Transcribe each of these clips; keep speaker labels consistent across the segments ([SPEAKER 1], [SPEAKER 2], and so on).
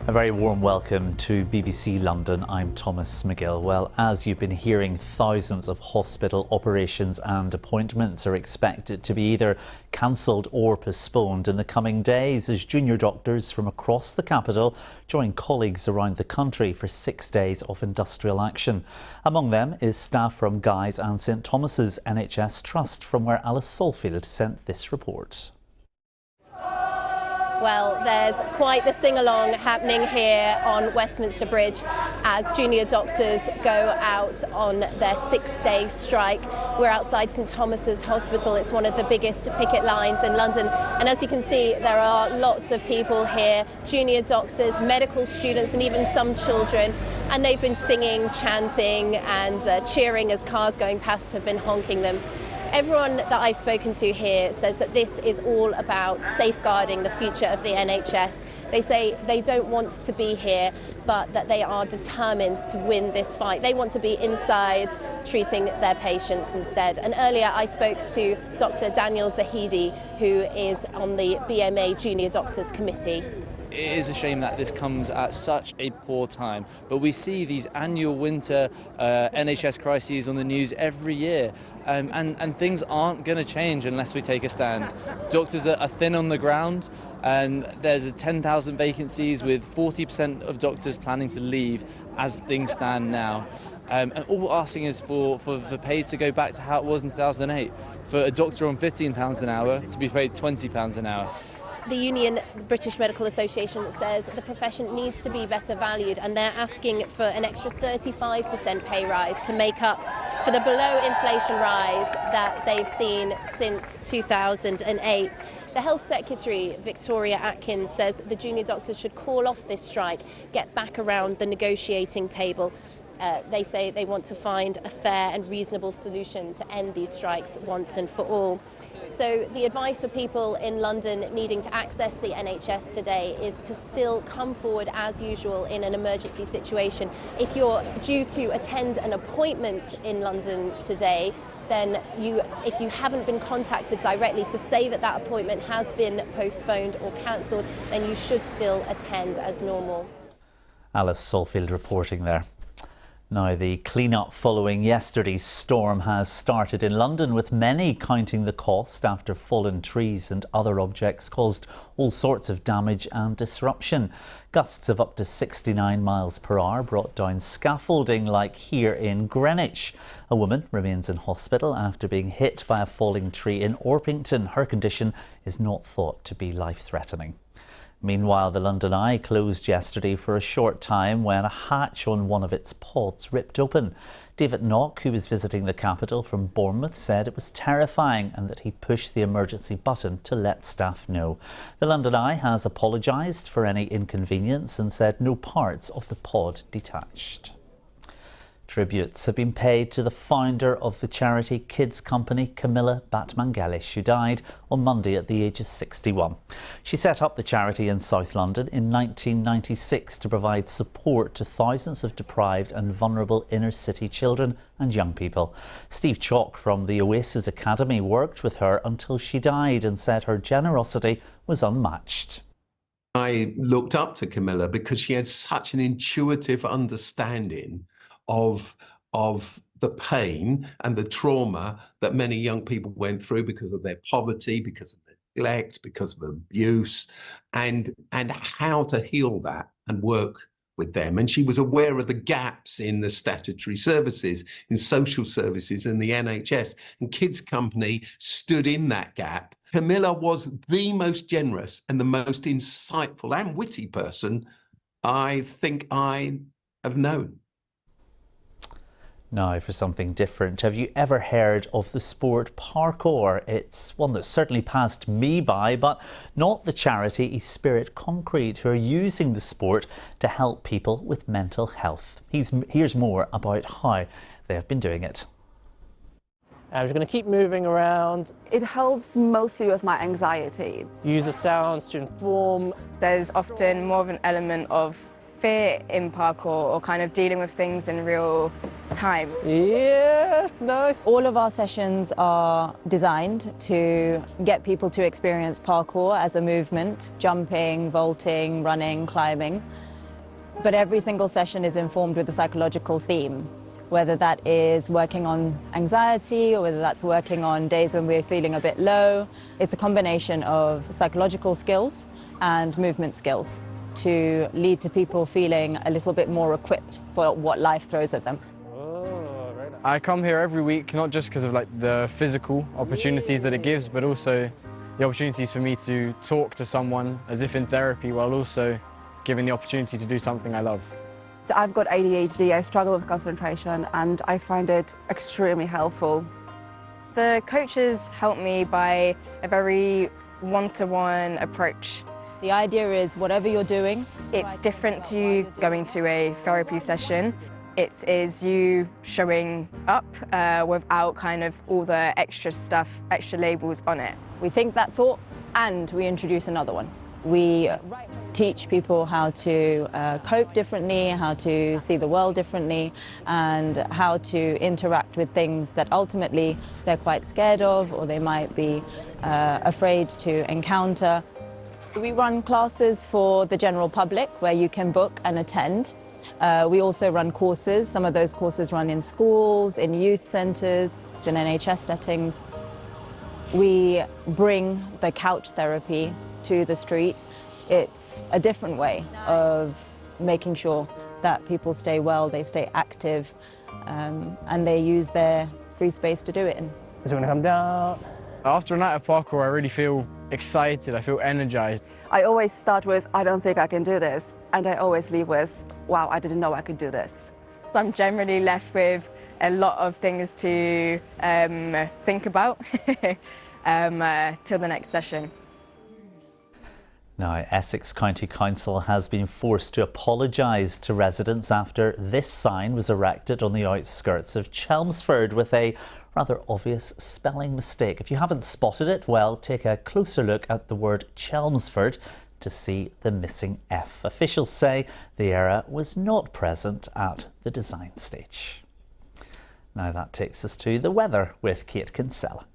[SPEAKER 1] A very warm welcome to BBC London. I'm Thomas Magill. Well, as you've been hearing, thousands of hospital operations and appointments are expected to be either cancelled or postponed in the coming days as junior doctors from across the capital join colleagues around the country for 6 days of industrial action. Among them is staff from Guy's and St Thomas's NHS Trust, from where Alice Solfield sent this report.
[SPEAKER 2] Well, there's quite the sing-along happening here on Westminster Bridge as junior doctors go out on their 6-day strike. We're outside St Thomas's Hospital. It's one of the biggest picket lines in London. And as you can see, there are lots of people here, junior doctors, medical students, and even some children. And they've been singing, chanting and cheering as cars going past have been honking them. Everyone that I've spoken to here says that this is all about safeguarding the future of the NHS. They say they don't want to be here, but that they are determined to win this fight. They want to be inside treating their patients instead. And earlier I spoke to Dr. Daniel Zahidi, who is on the BMA Junior Doctors Committee.
[SPEAKER 3] It is a shame that this comes at such a poor time, but we see these annual winter NHS crises on the news every year, and things aren't going to change unless we take a stand. Doctors are thin on the ground, and there's 10,000 vacancies with 40% of doctors planning to leave as things stand now. And all we're asking is for pay to go back to how it was in 2008, for a doctor on £15 an hour to be paid £20 an hour.
[SPEAKER 2] The union, British Medical Association, says the profession needs to be better valued, and they're asking for an extra 35% pay rise to make up for the below inflation rise that they've seen since 2008. The Health Secretary, Victoria Atkins, says the junior doctors should call off this strike, get back around the negotiating table. They say they want to find a fair and reasonable solution to end these strikes once and for all. So the advice for people in London needing to access the NHS today is to still come forward as usual in an emergency situation. If you're due to attend an appointment in London today, then if you haven't been contacted directly to say that that appointment has been postponed or cancelled, then you should still attend as normal.
[SPEAKER 1] Alice Solfield reporting there. Now, the clean-up following yesterday's storm has started in London, with many counting the cost after fallen trees and other objects caused all sorts of damage and disruption. Gusts of up to 69 miles per hour brought down scaffolding like here in Greenwich. A woman remains in hospital after being hit by a falling tree in Orpington. Her condition is not thought to be life-threatening. Meanwhile, the London Eye closed yesterday for a short time when a hatch on one of its pods ripped open. David Knock, who was visiting the capital from Bournemouth, said it was terrifying and that he pushed the emergency button to let staff know. The London Eye has apologised for any inconvenience and said no parts of the pod detached. Tributes have been paid to the founder of the charity kids company, Camilla Batmangelish, who died on Monday at the age of 61. She set up the charity in South London in 1996 to provide support to thousands of deprived and vulnerable inner-city children and young people. Steve Chalk from the Oasis Academy worked with her until she died and said her generosity was unmatched.
[SPEAKER 4] I looked up to Camilla because she had such an intuitive understanding of the pain and the trauma that many young people went through because of their poverty, because of neglect, because of abuse, and how to heal that and work with them. And she was aware of the gaps in the statutory services, in social services, in the NHS, and Kids Company stood in that gap. Camilla was the most generous and the most insightful and witty person I think I have known.
[SPEAKER 1] Now for something different. Have you ever heard of the sport parkour? It's one that certainly passed me by, but not the charity Spirit Concrete, who are using the sport to help people with mental health. Here's more about how they have been doing it.
[SPEAKER 5] I'm just going to keep moving around.
[SPEAKER 6] It helps mostly with my anxiety.
[SPEAKER 5] Use the sounds to inform.
[SPEAKER 7] There's often more of an element of fear in parkour, or kind of dealing with things in real time.
[SPEAKER 5] Yeah, nice.
[SPEAKER 8] All of our sessions are designed to get people to experience parkour as a movement, jumping, vaulting, running, climbing. But every single session is informed with a psychological theme, whether that is working on anxiety or whether that's working on days when we're feeling a bit low. It's a combination of psychological skills and movement skills to lead to people feeling a little bit more equipped for what life throws at them.
[SPEAKER 9] I come here every week, not just because of the physical opportunities that it gives, but also the opportunities for me to talk to someone as if in therapy, while also given the opportunity to do something I love.
[SPEAKER 6] I've got ADHD, I struggle with concentration, and I find it extremely helpful.
[SPEAKER 7] The coaches help me by a very one-to-one approach.
[SPEAKER 8] The idea is whatever you're doing,
[SPEAKER 7] It's different to going to a therapy session. It is you showing up without kind of all the extra stuff, extra labels on it.
[SPEAKER 8] we think that thought and we introduce another one. We teach people how to cope differently, how to see the world differently, and how to interact with things that ultimately they're quite scared of or they might be afraid to encounter. We run classes for the general public where you can book and attend. We also run courses. Some of those courses run in schools, in youth centres, in NHS settings. We bring the couch therapy to the street. It's a different way of making sure that people stay well, they stay active, and they use their free space to do it in.
[SPEAKER 5] So when I come down.
[SPEAKER 9] After a night of parkour, I really feel excited, I feel energized.
[SPEAKER 6] I always start with, I don't think I can do this. And I always leave with, wow, I didn't know I could do this.
[SPEAKER 7] So I'm generally left with a lot of things to think about till the next session.
[SPEAKER 1] Now, Essex County Council has been forced to apologise to residents after this sign was erected on the outskirts of Chelmsford with a rather obvious spelling mistake. If you haven't spotted it, well, take a closer look at the word Chelmsford to see the missing F. Officials say the error was not present at the design stage. Now that takes us to the weather with Kate Kinsella.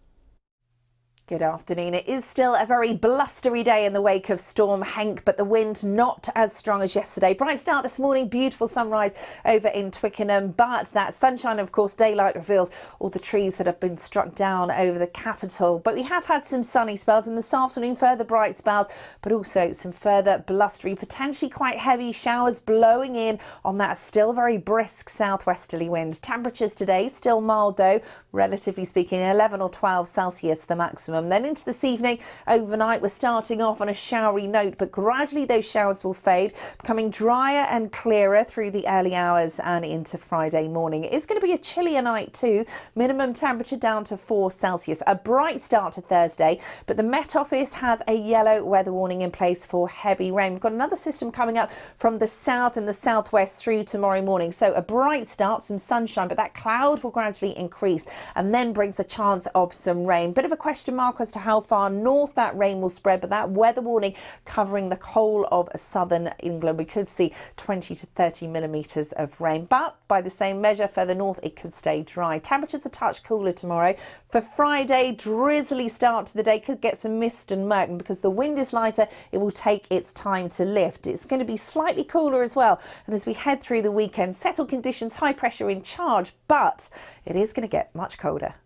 [SPEAKER 10] Good afternoon. It is still a very blustery day in the wake of Storm Henk, but the wind not as strong as yesterday. Bright start this morning, beautiful sunrise over in Twickenham, but that sunshine, of course, daylight reveals all the trees that have been struck down over the capital. But we have had some sunny spells, and this afternoon further bright spells, but also some further blustery, potentially quite heavy showers blowing in on that still very brisk southwesterly wind. Temperatures today still mild though, relatively speaking, 11 or 12 Celsius the maximum. Then into this evening, overnight, we're starting off on a showery note, but gradually those showers will fade, becoming drier and clearer through the early hours and into Friday morning. It's going to be a chillier night too, minimum temperature down to 4 Celsius. A bright start to Thursday, but the Met Office has a yellow weather warning in place for heavy rain. We've got another system coming up from the south and the southwest through tomorrow morning. So a bright start, some sunshine, but that cloud will gradually increase and then brings the chance of some rain. Bit of a question mark as to how far north that rain will spread, but that weather warning covering the whole of southern England. We could see 20 to 30 millimetres of rain, but by the same measure further north it could stay dry. Temperatures a touch cooler tomorrow. For Friday, drizzly start to the day, could get some mist and murk, and because the wind is lighter it will take its time to lift. It's going to be slightly cooler as well, and as we head through the weekend, settled conditions, high pressure in charge, but it is going to get much colder.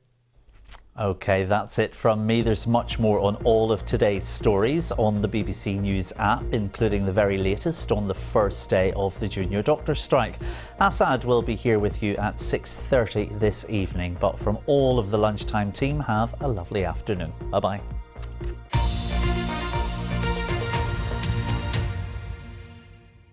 [SPEAKER 1] OK, that's it from me. There's much more on all of today's stories on the BBC News app, including the very latest on the first day of the junior doctor strike. Assad will be here with you at 6:30 this evening, but from all of the lunchtime team, have a lovely afternoon. Bye-bye.